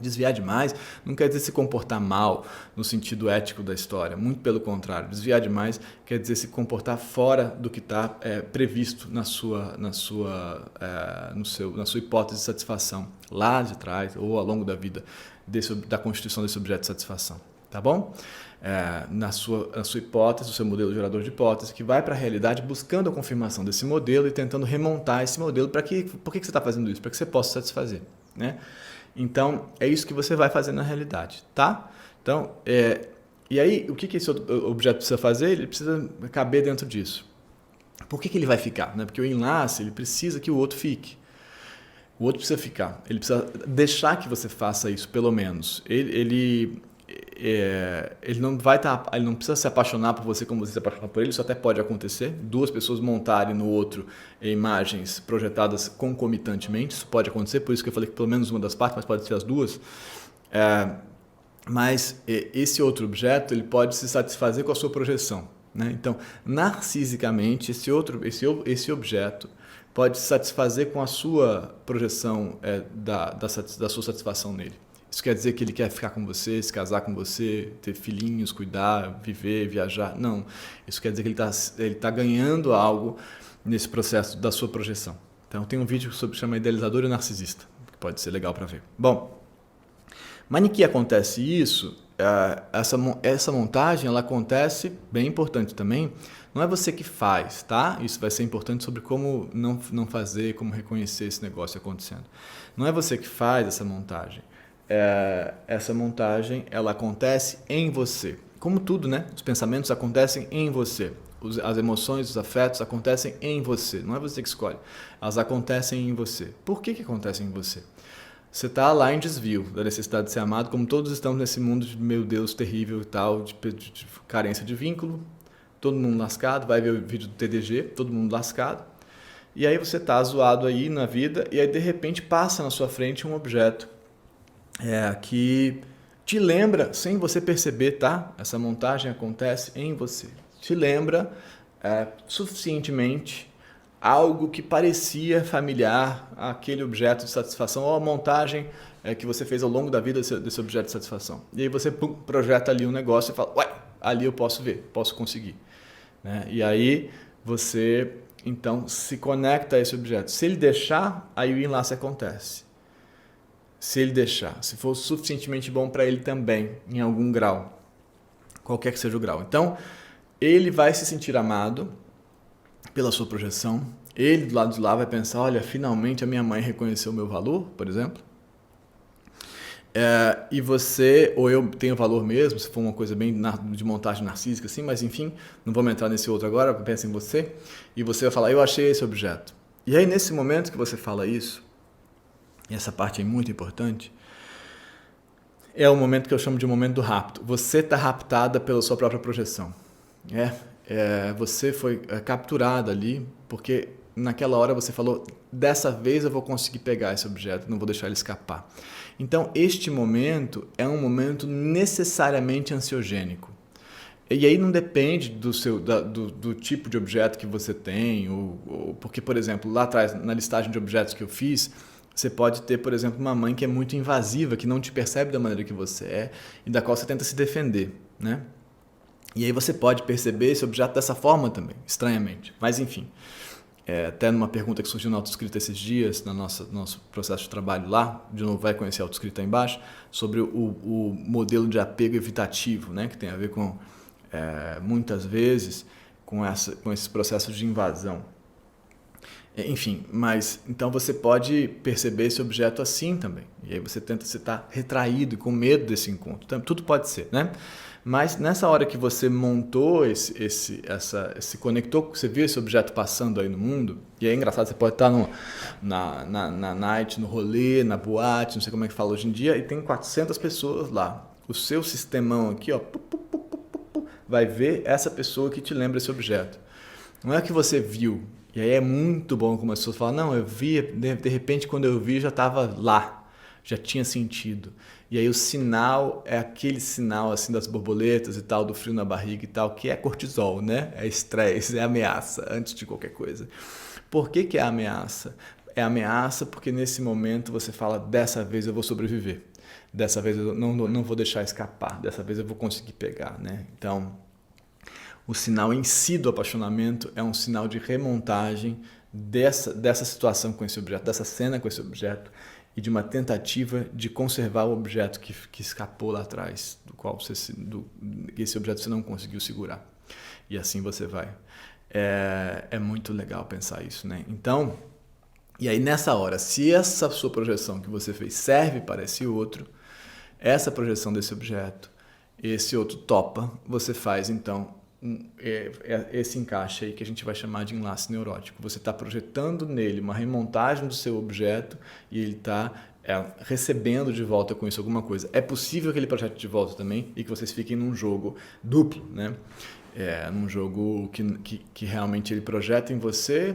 Desviar demais não quer dizer se comportar mal no sentido ético da história, muito pelo contrário. Desviar demais quer dizer se comportar fora do que está previsto na sua hipótese de satisfação, lá de trás ou ao longo da vida da constituição desse objeto de satisfação. Tá bom? Na sua hipótese, o seu modelo gerador de hipótese, que vai para a realidade buscando a confirmação desse modelo e tentando remontar esse modelo por que você está fazendo isso? Para que você possa satisfazer, né? Então, é isso que você vai fazer na realidade, tá? Então, e aí, o que esse objeto precisa fazer? Ele precisa caber dentro disso. Por que ele vai ficar? Né? Porque o enlace, ele precisa que o outro fique. O outro precisa ficar. Ele precisa deixar que você faça isso, pelo menos. Ele não precisa se apaixonar por você como você se apaixona por ele. Isso até pode acontecer. Duas pessoas montarem no outro imagens projetadas concomitantemente. Isso pode acontecer. Por isso que eu falei que pelo menos uma das partes, mas pode ser as duas. Mas esse outro objeto ele pode se satisfazer com a sua projeção, né? Então, narcisicamente, esse objeto pode se satisfazer com a sua projeção da sua satisfação nele. Isso quer dizer que ele quer ficar com você, se casar com você, ter filhinhos, cuidar, viver, viajar? Não. Isso quer dizer que ele tá ganhando algo nesse processo da sua projeção. Então, tem um vídeo que chama Idealizador e Narcisista, que pode ser legal para ver. Bom, mas em que acontece isso? Essa montagem ela acontece, bem importante também, não é você que faz, tá? Isso vai ser importante sobre como não fazer, como reconhecer esse negócio acontecendo. Não é você que faz essa montagem. Essa montagem ela acontece em você. Como tudo, né? Os pensamentos acontecem em você. As emoções, os afetos acontecem em você, não é você que escolhe. Elas acontecem em você. Por que acontecem em você? Você está lá em desvio da necessidade de ser amado, como todos estamos nesse mundo de, meu Deus, terrível e tal, de carência de vínculo, todo mundo lascado, vai ver o vídeo do TDG, todo mundo lascado. E aí você está zoado aí na vida e aí de repente passa na sua frente um objeto que te lembra, sem você perceber, tá? Essa montagem acontece em você. Te lembra suficientemente algo que parecia familiar àquele objeto de satisfação ou a montagem que você fez ao longo da vida desse objeto de satisfação. E aí você projeta ali um negócio e fala, ué, ali eu posso ver, posso conseguir. Né? E aí você, então, se conecta a esse objeto. Se ele deixar, aí o enlace acontece. Se ele deixar, se for suficientemente bom para ele também, em algum grau, qualquer que seja o grau. Então, ele vai se sentir amado pela sua projeção. Ele do lado de lá vai pensar, olha, finalmente a minha mãe reconheceu o meu valor, por exemplo. E você, ou eu tenho valor mesmo, se for uma coisa bem de montagem narcísica, assim, mas enfim, não vamos entrar nesse outro agora, pensa em você. E você vai falar, eu achei esse objeto. E aí, nesse momento que você fala isso, e essa parte é muito importante, é o momento que eu chamo de momento do rapto. Você está raptada pela sua própria projeção. Você foi capturada ali, porque naquela hora você falou, dessa vez eu vou conseguir pegar esse objeto, não vou deixar ele escapar. Então, este momento é um momento necessariamente ansiogênico. E aí não depende do tipo de objeto que você tem, porque, por exemplo, lá atrás, na listagem de objetos que eu fiz, você pode ter, por exemplo, uma mãe que é muito invasiva, que não te percebe da maneira que você é e da qual você tenta se defender, né? E aí você pode perceber esse objeto dessa forma também, estranhamente. Mas, enfim, até numa pergunta que surgiu na autoescrita esses dias, no nosso processo de trabalho lá, de novo vai conhecer a autoescrita aí embaixo, sobre o modelo de apego evitativo, né? Que tem a ver com, muitas vezes, com esses processos de invasão. Enfim, mas então você pode perceber esse objeto assim também. E aí você tenta se estar retraído e com medo desse encontro. Então, tudo pode ser, né? Mas nessa hora que você montou se conectou, você viu esse objeto passando aí no mundo, e é engraçado, você pode estar na night, no rolê, na boate, não sei como é que fala hoje em dia, e tem 400 pessoas lá. O seu sistemão aqui, ó, vai ver essa pessoa que te lembra esse objeto. Não é que você viu. E aí é muito bom como as pessoas falam, não, eu vi, de repente quando eu vi já estava lá, já tinha sentido. E aí o sinal é aquele sinal assim das borboletas e tal, do frio na barriga e tal, que é cortisol, né? É estresse, é ameaça antes de qualquer coisa. Por que é ameaça? É ameaça porque nesse momento você fala, dessa vez eu vou sobreviver, dessa vez eu não vou deixar escapar, dessa vez eu vou conseguir pegar, né? Então, o sinal em si do apaixonamento é um sinal de remontagem dessa situação com esse objeto, dessa cena com esse objeto e de uma tentativa de conservar o objeto que escapou lá atrás, do qual esse objeto você não conseguiu segurar. E assim você vai. É muito legal pensar isso, né? Então, e aí nessa hora, se essa sua projeção que você fez serve para esse outro, essa projeção desse objeto, esse outro topa, você faz então esse encaixe aí que a gente vai chamar de enlace neurótico. Você está projetando nele uma remontagem do seu objeto e ele está recebendo de volta com isso alguma coisa. É possível que ele projete de volta também e que vocês fiquem num jogo duplo, né? Num jogo que realmente ele projeta em você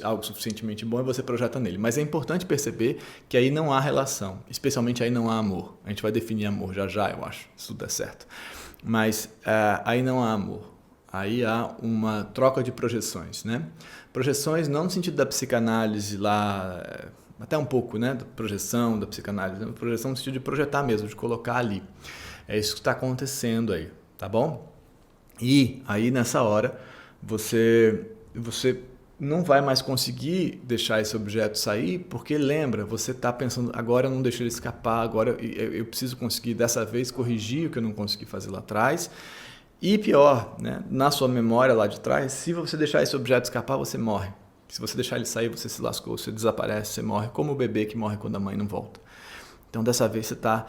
algo suficientemente bom e você projeta nele. Mas é importante perceber que aí não há relação, especialmente aí não há amor. A gente vai definir amor já, eu acho, se tudo der certo. Mas aí não há amor, aí há uma troca de projeções, né? Projeções não no sentido da psicanálise lá, até um pouco, né? Da projeção, da psicanálise, né? Projeção no sentido de projetar mesmo, de colocar ali. É isso que está acontecendo aí, tá bom? E aí nessa hora você não vai mais conseguir deixar esse objeto sair, porque lembra, você está pensando, agora eu não deixei ele escapar, agora eu preciso conseguir dessa vez corrigir o que eu não consegui fazer lá atrás. E pior, né, na sua memória lá de trás, se você deixar esse objeto escapar, você morre. Se você deixar ele sair, você se lascou, você desaparece, você morre, como o bebê que morre quando a mãe não volta. Então dessa vez você está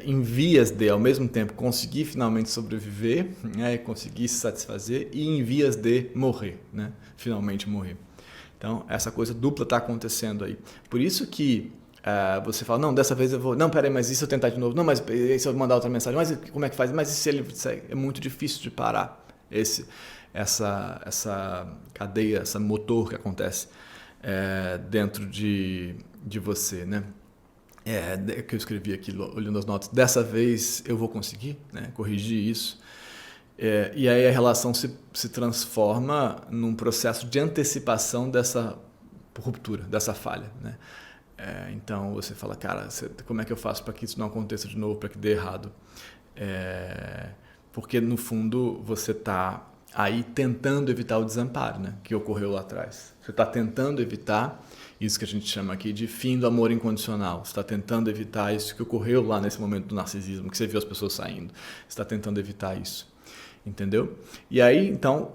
em vias de, ao mesmo tempo, conseguir finalmente sobreviver, né, conseguir se satisfazer, e em vias de morrer, né, finalmente morrer. Então, essa coisa dupla está acontecendo aí. Por isso que você fala, não, dessa vez eu vou... Não, peraí, mas e se eu tentar de novo? Não, mas e se eu mandar outra mensagem? Mas como é que faz? Mas e se ele... É muito difícil de parar essa cadeia, esse motor que acontece dentro de você, né? Que eu escrevi aqui, olhando as notas. Dessa vez eu vou conseguir, né, corrigir isso. E aí a relação se transforma num processo de antecipação dessa ruptura, dessa falha, né? Então você fala, cara, como é que eu faço para que isso não aconteça de novo, para que dê errado? Porque no fundo você está aí tentando evitar o desamparo, né, que ocorreu lá atrás. Você está tentando evitar isso que a gente chama aqui de fim do amor incondicional. Você está tentando evitar isso que ocorreu lá nesse momento do narcisismo, que você viu as pessoas saindo. Você está tentando evitar isso. Entendeu? E aí, então,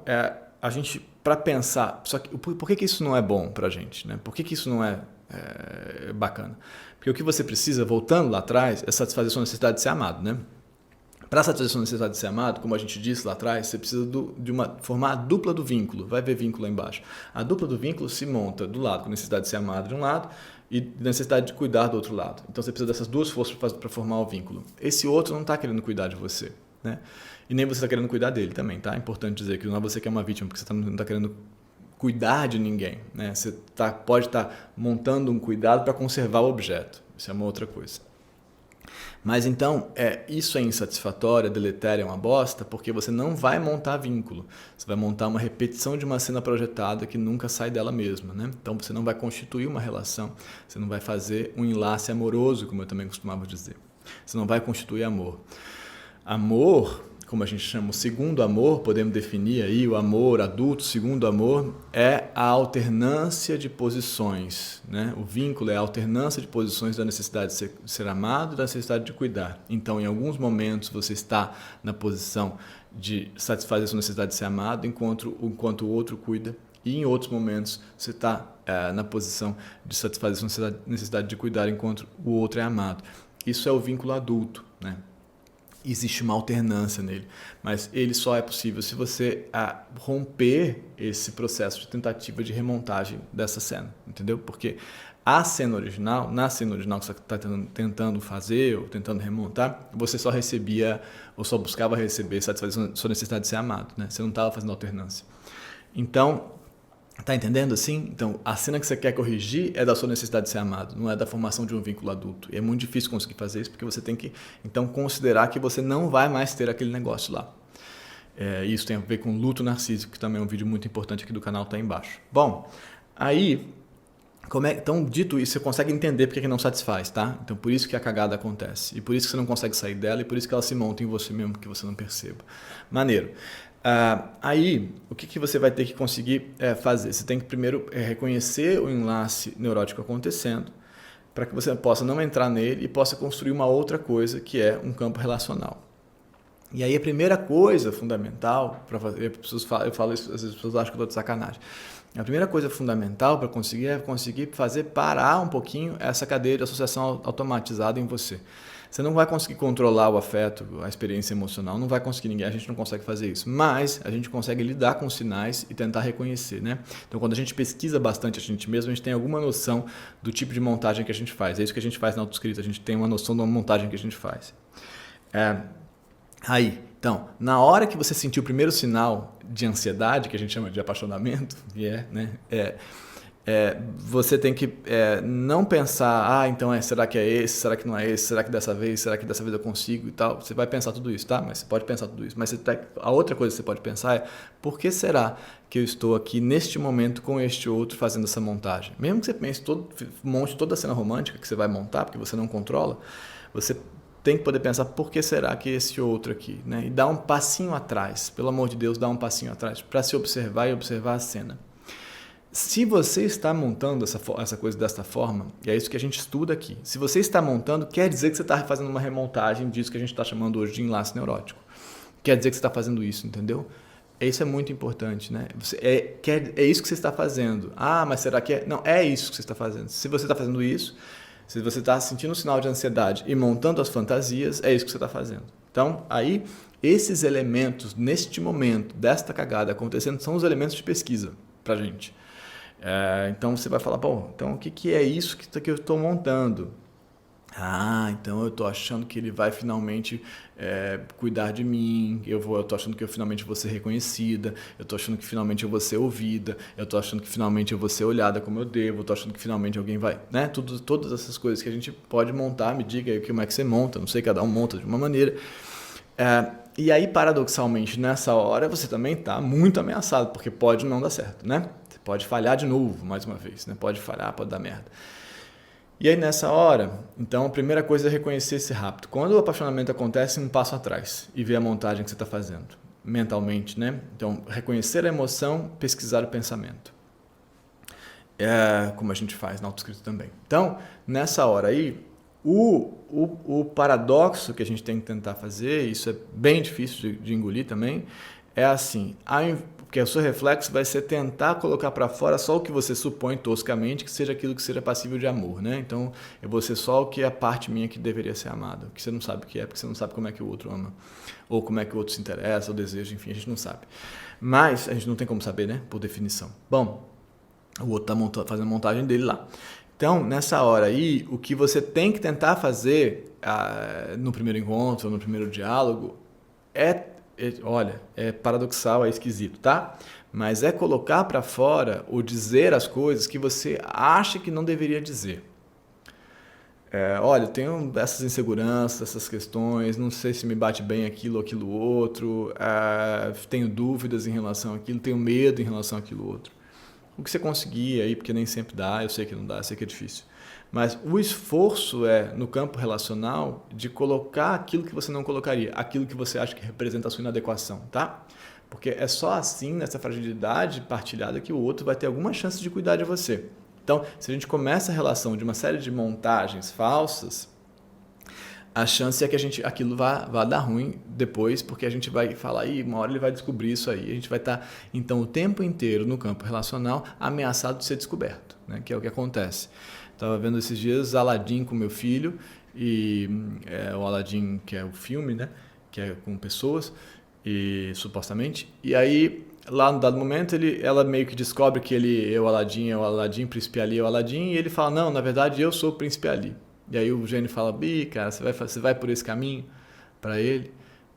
a gente, para pensar, só que, por que isso não é bom para a gente? Né? Por que isso não é bacana? Porque o que você precisa, voltando lá atrás, é satisfazer a sua necessidade de ser amado, né? Para satisfazer a sua necessidade de ser amado, como a gente disse lá atrás, você precisa formar a dupla do vínculo. Vai ver vínculo lá embaixo. A dupla do vínculo se monta do lado com a necessidade de ser amado de um lado e necessidade de cuidar do outro lado. Então você precisa dessas duas forças para formar o vínculo. Esse outro não está querendo cuidar de você, né? E nem você está querendo cuidar dele também, tá? É importante dizer que não é você que é uma vítima, porque você não está querendo cuidar de ninguém, né? Você pode estar montando um cuidado para conservar o objeto. Isso é uma outra coisa. Mas então, isso é insatisfatório, é deletério, é uma bosta, porque você não vai montar vínculo. Você vai montar uma repetição de uma cena projetada que nunca sai dela mesma, né? Então você não vai constituir uma relação, você não vai fazer um enlace amoroso, como eu também costumava dizer. Você não vai constituir amor. Amor, como a gente chama o segundo amor, podemos definir aí o amor adulto, segundo amor, é a alternância de posições, né? O vínculo é a alternância de posições da necessidade de ser amado e da necessidade de cuidar. Então, em alguns momentos, você está na posição de satisfazer a sua necessidade de ser amado, enquanto o outro cuida, e em outros momentos, você está na posição de satisfazer a sua necessidade de cuidar, enquanto o outro é amado. Isso é o vínculo adulto, né? Existe uma alternância nele, mas ele só é possível se você romper esse processo de tentativa de remontagem dessa cena, entendeu? Porque na cena original que você está tentando fazer ou tentando remontar, você só recebia ou só buscava receber satisfazer sua necessidade de ser amado, né? Você não estava fazendo alternância. Então, tá entendendo assim? Então, a cena que você quer corrigir é da sua necessidade de ser amado, não é da formação de um vínculo adulto. E é muito difícil conseguir fazer isso, porque você tem que, então, considerar que você não vai mais ter aquele negócio lá. Isso tem a ver com luto narcísico, que também é um vídeo muito importante aqui do canal, tá aí embaixo. Bom, aí, então, dito isso, você consegue entender porque que não satisfaz, tá? Então, por isso que a cagada acontece. E por isso que você não consegue sair dela, e por isso que ela se monta em você mesmo, que você não perceba. Maneiro. Aí, o que você vai ter que conseguir fazer? Você tem que primeiro reconhecer o enlace neurótico acontecendo, para que você possa não entrar nele e possa construir uma outra coisa, que é um campo relacional. E aí a primeira coisa fundamental, eu falo isso, às vezes as pessoas acham que eu estou de sacanagem. A primeira coisa fundamental para conseguir é conseguir fazer parar um pouquinho essa cadeia de associação automatizada em você. Você não vai conseguir controlar o afeto, a experiência emocional, não vai conseguir ninguém, a gente não consegue fazer isso. Mas a gente consegue lidar com os sinais e tentar reconhecer, né? Então, quando a gente pesquisa bastante a gente mesmo, a gente tem alguma noção do tipo de montagem que a gente faz. É isso que a gente faz na autoescrita, a gente tem uma noção da montagem que a gente faz. Então, na hora que você sentir o primeiro sinal de ansiedade, que a gente chama de apaixonamento, que você tem que não pensar, então será que é esse, será que não é esse, será que dessa vez eu consigo e tal. Você vai pensar tudo isso, tá? Mas você pode pensar tudo isso. Mas a outra coisa que você pode pensar é, por que será que eu estou aqui neste momento com este outro fazendo essa montagem? Mesmo que você monte toda a cena romântica que você vai montar, porque você não controla, você tem que poder pensar por que será que esse outro aqui, né? E dar um passinho atrás, pelo amor de Deus, dá um passinho atrás para se observar e observar a cena. Se você está montando essa coisa desta forma, e é isso que a gente estuda aqui, se você está montando, quer dizer que você está fazendo uma remontagem disso que a gente está chamando hoje de enlace neurótico. Quer dizer que você está fazendo isso, entendeu? Isso é muito importante, né? É isso que você está fazendo. Mas será que é? Não, é isso que você está fazendo. Se você está fazendo isso, Se você está sentindo um sinal de ansiedade e montando as fantasias, é isso que você está fazendo. Então, aí, esses elementos, neste momento, desta cagada acontecendo, são os elementos de pesquisa pra gente. Então, você vai falar, bom, então o que é isso que eu estou montando? Então eu estou achando que ele vai finalmente cuidar de mim, eu estou achando que eu finalmente vou ser reconhecida, eu estou achando que finalmente eu vou ser ouvida, eu estou achando que finalmente eu vou ser olhada como eu devo, eu estou achando que finalmente alguém vai, né? Todas essas coisas que a gente pode montar, me diga aí como é que você monta, não sei, cada um monta de uma maneira. E aí, paradoxalmente, nessa hora você também está muito ameaçado, porque pode não dar certo, né? Você pode falhar de novo, mais uma vez, né? Pode falhar, pode dar merda. E aí nessa hora, então a primeira coisa é reconhecer esse rápido. Quando o apaixonamento acontece, um passo atrás e ver a montagem que você está fazendo, mentalmente, né? Então, reconhecer a emoção, pesquisar o pensamento. Como a gente faz na autoescrita também. Então, nessa hora aí, o paradoxo que a gente tem que tentar fazer, isso é bem difícil de engolir também, é assim, porque o seu reflexo vai ser tentar colocar para fora só o que você supõe toscamente que seja aquilo que seja passível de amor, né? Então, eu vou ser só o que é a parte minha que deveria ser amada, que você não sabe o que é, porque você não sabe como é que o outro ama, ou como é que o outro se interessa, ou deseja, enfim, a gente não sabe. Mas, a gente não tem como saber, né? Por definição. Bom, o outro está fazendo a montagem dele lá. Então, nessa hora aí, o que você tem que tentar fazer no primeiro encontro, no primeiro diálogo, olha, é paradoxal, é esquisito, tá? Mas é colocar para fora ou dizer as coisas que você acha que não deveria dizer. Olha, eu tenho essas inseguranças, essas questões, não sei se me bate bem aquilo ou aquilo outro, tenho dúvidas em relação àquilo, tenho medo em relação àquilo outro. O que você conseguir aí, porque nem sempre dá, eu sei que não dá, eu sei que é difícil. Mas o esforço no campo relacional, de colocar aquilo que você não colocaria, aquilo que você acha que representa a sua inadequação, tá? Porque é só assim, nessa fragilidade partilhada, que o outro vai ter alguma chance de cuidar de você. Então, se a gente começa a relação de uma série de montagens falsas, a chance é que aquilo vá dar ruim depois, porque a gente vai falar, uma hora ele vai descobrir isso aí. A gente vai estar, então, o tempo inteiro no campo relacional ameaçado de ser descoberto, né? Que é o que acontece. Estava vendo esses dias Aladdin com meu filho, e o Aladdin, que é o filme, né? Que é com pessoas, e supostamente. E aí, lá no dado momento, ela meio que descobre que ele é o Aladdin, Príncipe Ali é o Aladdin, e ele fala, não, na verdade eu sou o Príncipe Ali. E aí o gênio fala, cara, você vai por esse caminho para ele?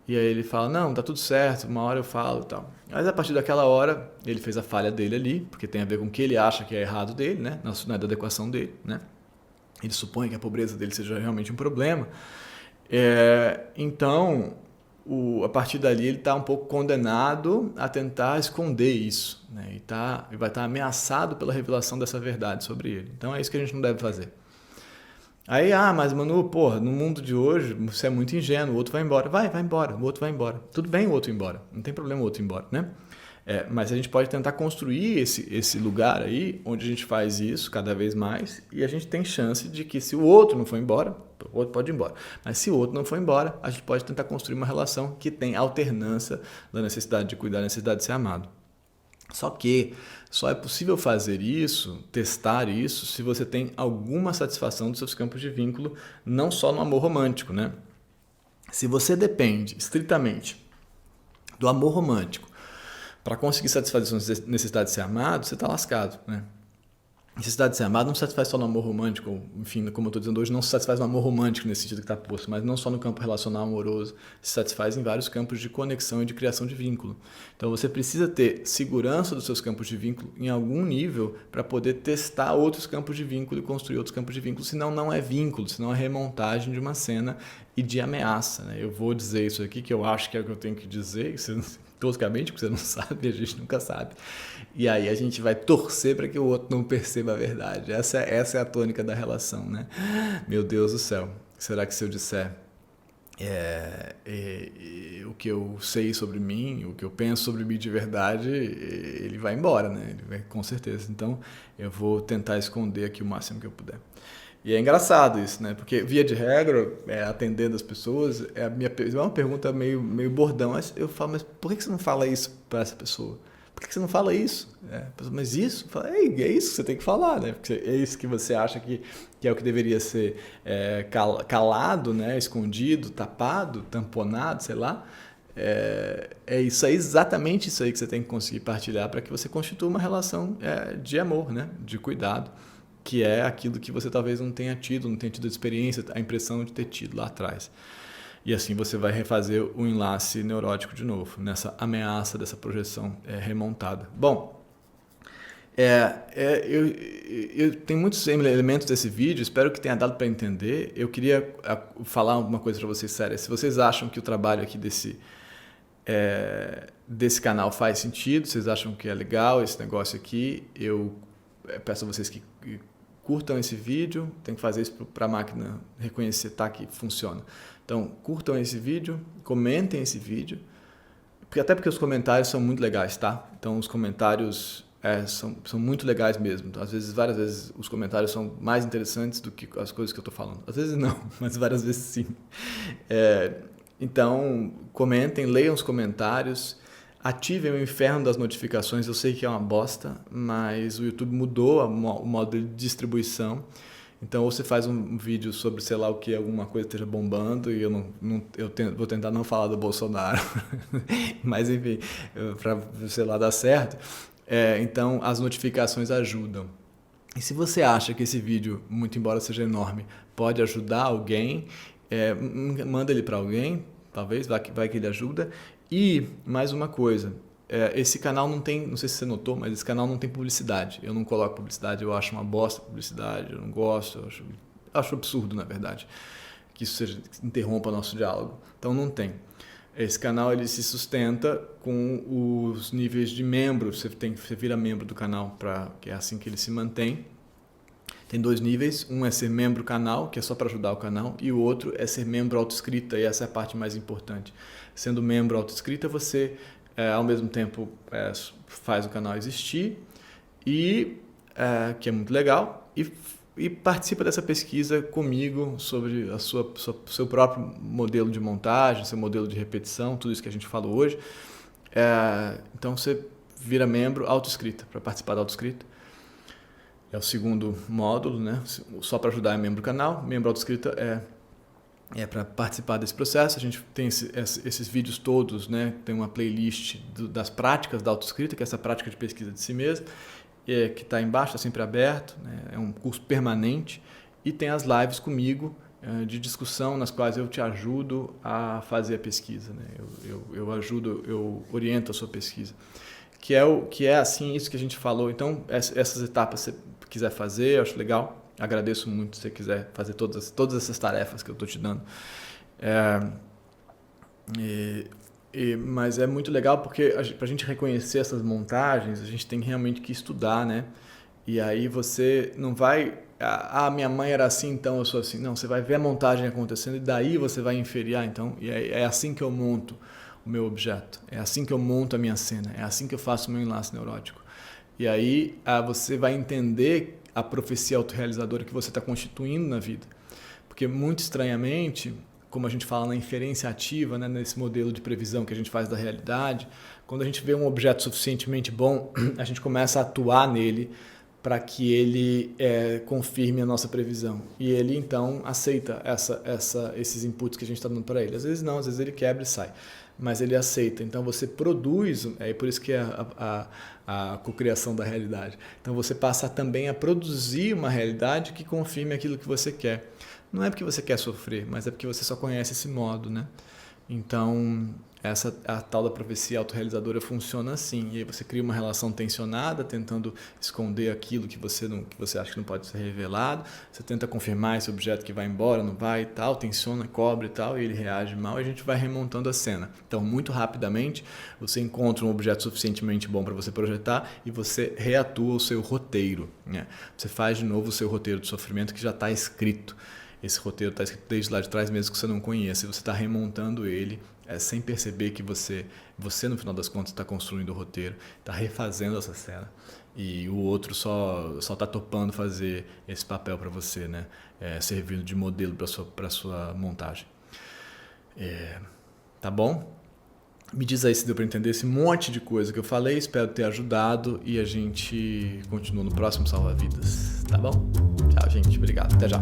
E aí ele fala, não, tá tudo certo, uma hora eu falo e tal. Mas a partir daquela hora, ele fez a falha dele ali, porque tem a ver com o que ele acha que é errado dele, né? Não é da adequação dele, né? Ele supõe que a pobreza dele seja realmente um problema. Então, a partir dali, ele está um pouco condenado a tentar esconder isso, né? E vai estar ameaçado pela revelação dessa verdade sobre ele. Então, é isso que a gente não deve fazer. Aí, mas Manu, porra, no mundo de hoje, você é muito ingênuo, o outro vai embora. Vai embora, o outro vai embora. Tudo bem o outro ir embora, não tem problema o outro ir embora, né? Mas a gente pode tentar construir esse lugar aí, onde a gente faz isso cada vez mais, e a gente tem chance de que se o outro não for embora, o outro pode ir embora. Mas se o outro não for embora, a gente pode tentar construir uma relação que tem alternância da necessidade de cuidar, da necessidade de ser amado. Só que só é possível fazer isso, testar isso, se você tem alguma satisfação dos seus campos de vínculo, não só no amor romântico, né? Se você depende estritamente do amor romântico para conseguir satisfazer sua necessidade de ser amado, você está lascado, né? Necessidade de ser amado não se satisfaz só no amor romântico, enfim, como eu estou dizendo hoje, não se satisfaz no amor romântico nesse sentido que está posto, mas não só no campo relacional amoroso, se satisfaz em vários campos de conexão e de criação de vínculo. Então você precisa ter segurança dos seus campos de vínculo em algum nível para poder testar outros campos de vínculo e construir outros campos de vínculo, senão não é vínculo, senão é remontagem de uma cena e de ameaça, né? Eu vou dizer isso aqui, que eu acho que é o que eu tenho que dizer, toscamente, porque você não sabe, a gente nunca sabe. E aí a gente vai torcer para que o outro não perceba a verdade. Essa é a tônica da relação, né? Meu Deus do céu, será que se eu disser o que eu sei sobre mim, o que eu penso sobre mim de verdade, ele vai embora, né? Ele vai, com certeza. Então eu vou tentar esconder aqui o máximo que eu puder. E é engraçado isso, né? Porque, via de regra, atendendo as pessoas, é uma pergunta meio bordão. Mas eu falo, mas por que você não fala isso para essa pessoa? por que você não fala isso? Mas isso? É isso que você tem que falar, né? Porque é isso que você acha que é o que deveria ser calado, né? Escondido, tapado, tamponado, sei lá. É isso aí, exatamente isso aí que você tem que conseguir partilhar para que você constitua uma relação de amor, né? De cuidado, que é aquilo que você talvez não tenha tido experiência, a impressão de ter tido lá atrás. E assim você vai refazer o enlace neurótico de novo, nessa ameaça dessa projeção remontada. Bom, eu tenho muitos elementos desse vídeo, espero que tenha dado para entender. Eu queria falar uma coisa para vocês séria. Se vocês acham que o trabalho aqui desse canal faz sentido, vocês acham que é legal esse negócio aqui, eu peço a vocês que curtam esse vídeo, tem que fazer isso para a máquina reconhecer que funciona. Então, curtam esse vídeo, comentem esse vídeo, até porque os comentários são muito legais, tá? Então, os comentários são muito legais mesmo. Então, várias vezes, os comentários são mais interessantes do que as coisas que eu estou falando. Às vezes não, mas várias vezes sim. Então, comentem, leiam os comentários, ativem o inferno das notificações. Eu sei que é uma bosta, mas o YouTube mudou o modo de distribuição. Então, ou você faz um vídeo sobre, sei lá o que, alguma coisa esteja bombando, e vou tentar não falar do Bolsonaro, mas enfim, para, sei lá, dar certo. Então, as notificações ajudam. E se você acha que esse vídeo, muito embora seja enorme, pode ajudar alguém, manda ele para alguém, talvez, vai que ele ajuda. E, mais uma coisa, esse canal não tem, não sei se você notou, mas esse canal não tem publicidade. Eu não coloco publicidade, eu acho uma bosta publicidade, eu não gosto, eu acho absurdo, na verdade, que isso interrompa o nosso diálogo. Então não tem. Esse canal ele se sustenta com os níveis de membro, você vira membro do canal, que é assim que ele se mantém. Tem 2 níveis, um é ser membro do canal, que é só para ajudar o canal, e o outro é ser membro autoescrita, e essa é a parte mais importante. Sendo membro autoescrita, você ao mesmo tempo faz o canal existir, e que é muito legal, e participa dessa pesquisa comigo sobre seu próprio modelo de montagem, seu modelo de repetição, tudo isso que a gente falou hoje. Então você vira membro autoescrita, para participar da autoescrita. É o segundo módulo, né? Só para ajudar é membro do canal. Membro autoescrita é para participar desse processo. A gente tem esses vídeos todos, né? Tem uma playlist das práticas da autoescrita, que é essa prática de pesquisa de si mesmo, que está embaixo, está sempre aberto, né? É um curso permanente. E tem as lives comigo de discussão, nas quais eu te ajudo a fazer a pesquisa, né? Eu oriento a sua pesquisa. Que é assim, isso que a gente falou. Então, essas etapas, se você quiser fazer, eu acho legal. Agradeço muito se você quiser fazer todas essas tarefas que eu estou te dando. Mas é muito legal porque para a gente reconhecer essas montagens, a gente tem realmente que estudar, né? E aí você não vai... minha mãe era assim, então eu sou assim. Não, você vai ver a montagem acontecendo e daí você vai inferir, então, e é assim que eu monto o meu objeto, é assim que eu monto a minha cena, é assim que eu faço o meu enlace neurótico. E aí você vai entender a profecia autorrealizadora que você está constituindo na vida. Porque, muito estranhamente, como a gente fala na inferência ativa, né, nesse modelo de previsão que a gente faz da realidade, quando a gente vê um objeto suficientemente bom, a gente começa a atuar nele para que ele confirme a nossa previsão. E ele, então, aceita esses inputs que a gente está dando para ele. Às vezes não, às vezes ele quebra e sai. Mas ele aceita. Então você produz, por isso que é a cocriação da realidade. Então você passa também a produzir uma realidade que confirme aquilo que você quer. Não é porque você quer sofrer, mas é porque você só conhece esse modo, né? Então, a tal da profecia autorrealizadora funciona assim. E aí você cria uma relação tensionada, tentando esconder aquilo que você acha que não pode ser revelado. Você tenta confirmar esse objeto que vai embora, não vai e tal, tensiona, cobre e tal, e ele reage mal, e a gente vai remontando a cena. Então, muito rapidamente, você encontra um objeto suficientemente bom para você projetar e você reatua o seu roteiro, né? Você faz de novo o seu roteiro de sofrimento que já está escrito. Esse roteiro está escrito desde lá de trás, mesmo que você não conheça, e você está remontando ele sem perceber que você, no final das contas, está construindo o roteiro, está refazendo essa cena, e o outro só está topando fazer esse papel para você, né? Servindo de modelo para sua montagem. Tá bom? Me diz aí se deu para entender esse monte de coisa que eu falei. Espero ter ajudado e a gente continua no próximo Salva Vidas, tá bom? Tchau, gente. Obrigado. Até já.